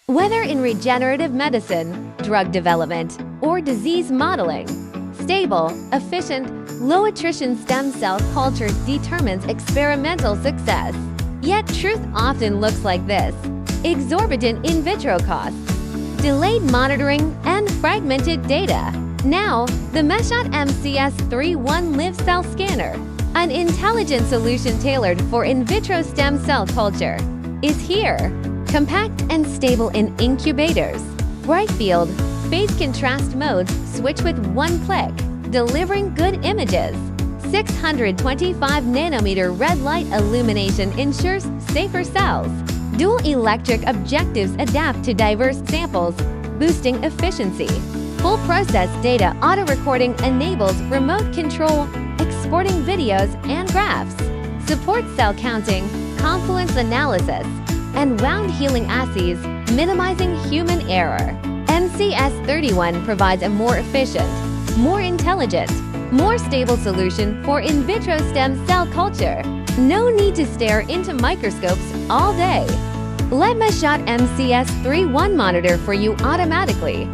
Whether in regenerative medicine, drug development, or disease modeling, stable, efficient, low-attrition stem cell culture determines experimental success. Yet truth often looks like this: exorbitant in vitro costs, delayed monitoring, and fragmented data. Now, the MSHOT MCS31 Live Cell Scanner, an intelligent solution tailored for in vitro stem cell culture, is here. Compact and stable in incubators. Bright field, phase contrast modes switch with one click, delivering good images. 625 nanometer red light illumination ensures safer cells. Dual electric objectives adapt to diverse samples, boosting efficiency. Full process data auto-recording enables remote control, exporting videos and graphs. Supports cell counting, confluence analysis, and wound healing assays, minimizing human error. MCS31 provides a more efficient, more intelligent, more stable solution for in vitro stem cell culture. No need to stare into microscopes all day. Let MSHOT MCS31 monitor for you automatically.